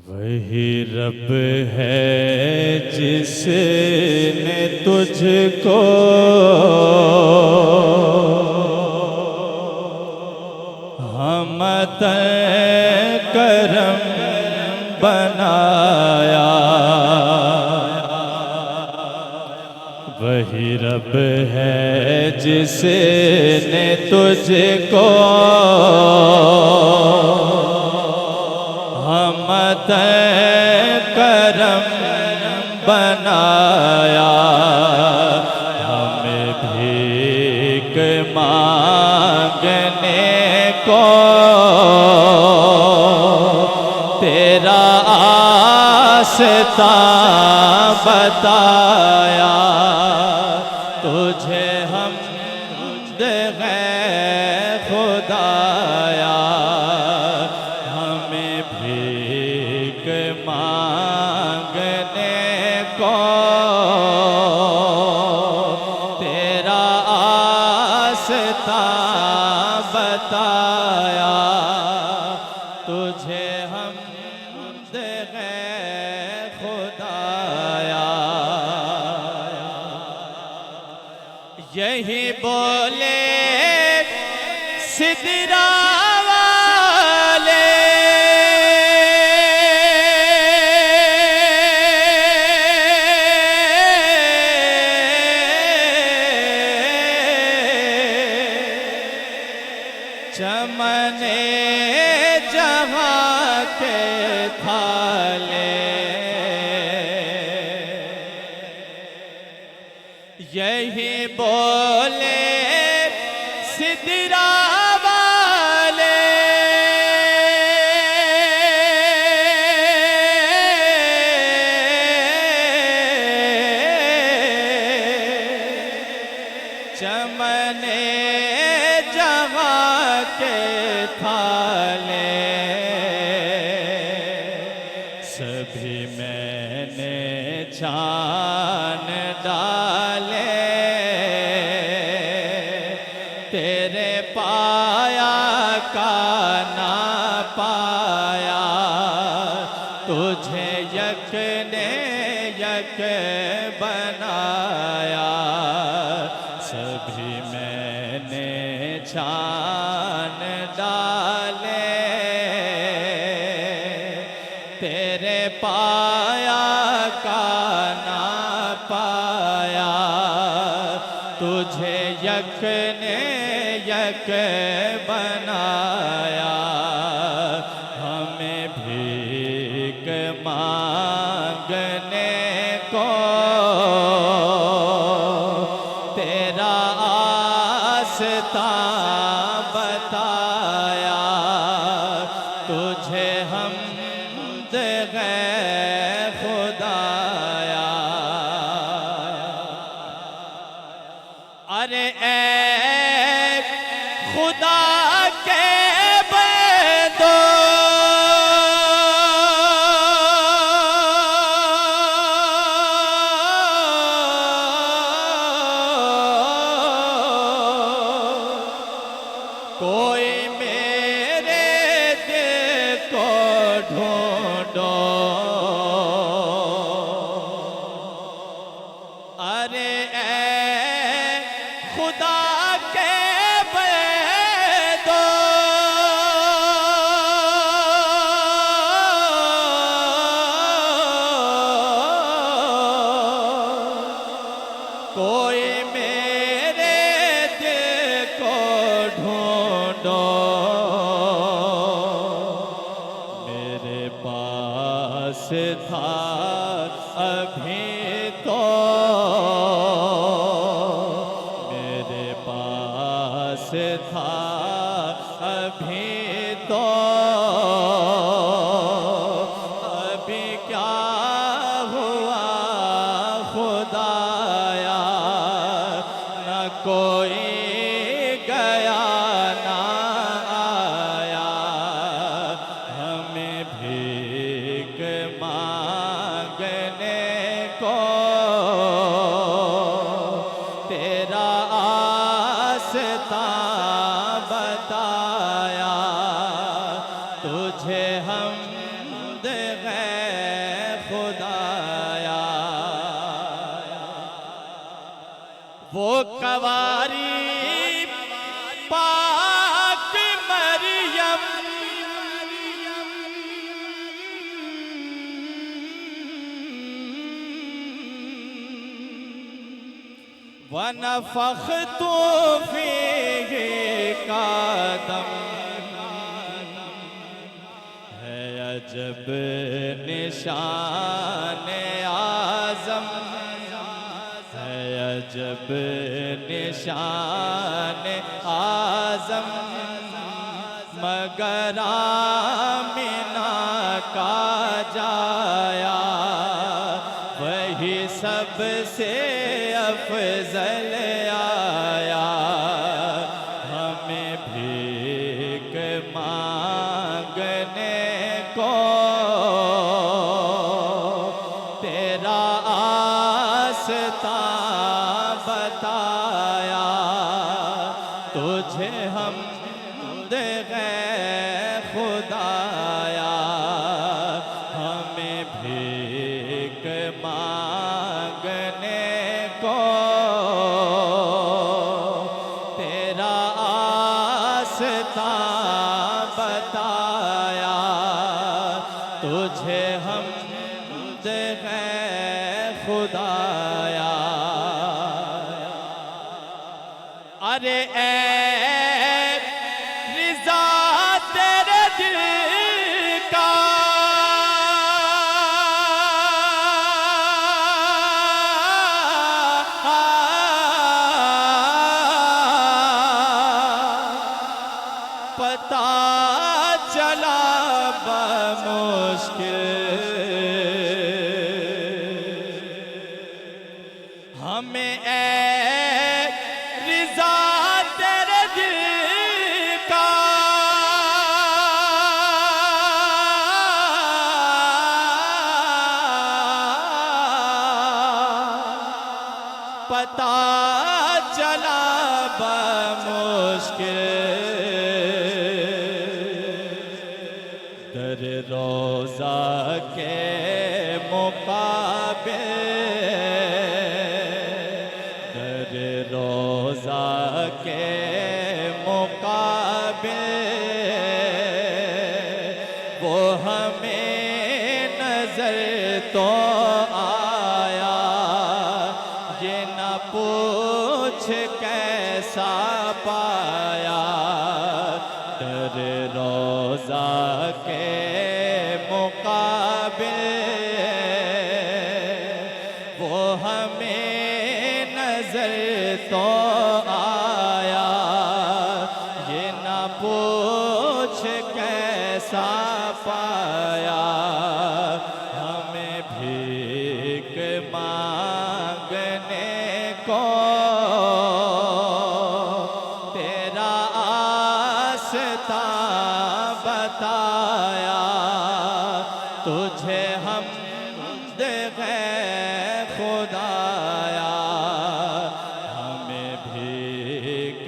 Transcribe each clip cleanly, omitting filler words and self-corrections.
वही रब है जिसने तुझको हमत करम बनाया। वही रब है जिसने तुझको हमत करम बनाया। हमें भीख मांगने को तेरा आस्ता बताया। तुझे हमद है खुदाया। हमें भीख मांगने को तेरा आस्ता बताया। तुझे हमद है खुदाया। यही बोले सिदरा वाले चमने जहाँ के थाले। यही बोले सिदरा वाले चमने जहाँ के थाले। सभी मैंने छान डाले तेरे पाया का ना पाया। तुझे यक ने यक बनाया। सभी मैंने छान डाले तेरे पाया का ना पाया। तुझे यक ने यक बनाया। हमें भीख मांगने को तेरा आस्ता बताया। तुझे हमद है खुदाया। अरे ऐ खुदा के बंदो कोई मेरे दिल को ढूंढो। अरे ऐ खुदा के बंदो कोई मेरे दिल को ढूंढो। मेरे पास था अभी तो मेरे पास था अभी तो। अभी क्या हुआ खुदाया। न कोई गया ना आया। हमें भीख मांगने को तेरा आस्ता बताया। तुझे हमद है कवारी पाक मरियम वनफ़ख़्तु फ़ीही क़दम है अजब निशान आज़म है अजब निशान आज़म मगर आमिना का जाया वही सबसे अफजल आया हमें भीख मांगने को तेरा आस्ता बताया तुझे हम दे खुदाया हमें भीख मांगने को तेरा आस्ता बताया तुझे हम दे खुदाया अरे ऐ रिज़ा तेरे दिल का पता चला बमुश्किल हमें ऐ रिज़ा तेरे दिल का पता चला बमुश्किल दर रोज़ा के मुकाबिल दर रोज़ा के मुकाबिल वो हमें नजर तो आया ये न पूछ कैसा पाया दर रोज़ा के मुकाबिल वो हमें नजर तो आया ये न पूछ कैसा पाया हमें भीख मांगने को तेरा आस्ता बताया तुझे हम दे खुदाया हमें भीख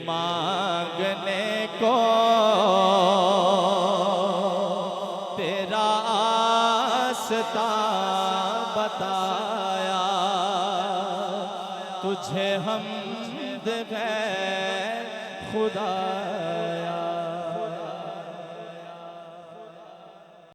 मांगने को तेरा आस्ता बताया तुझे हम दे खुदा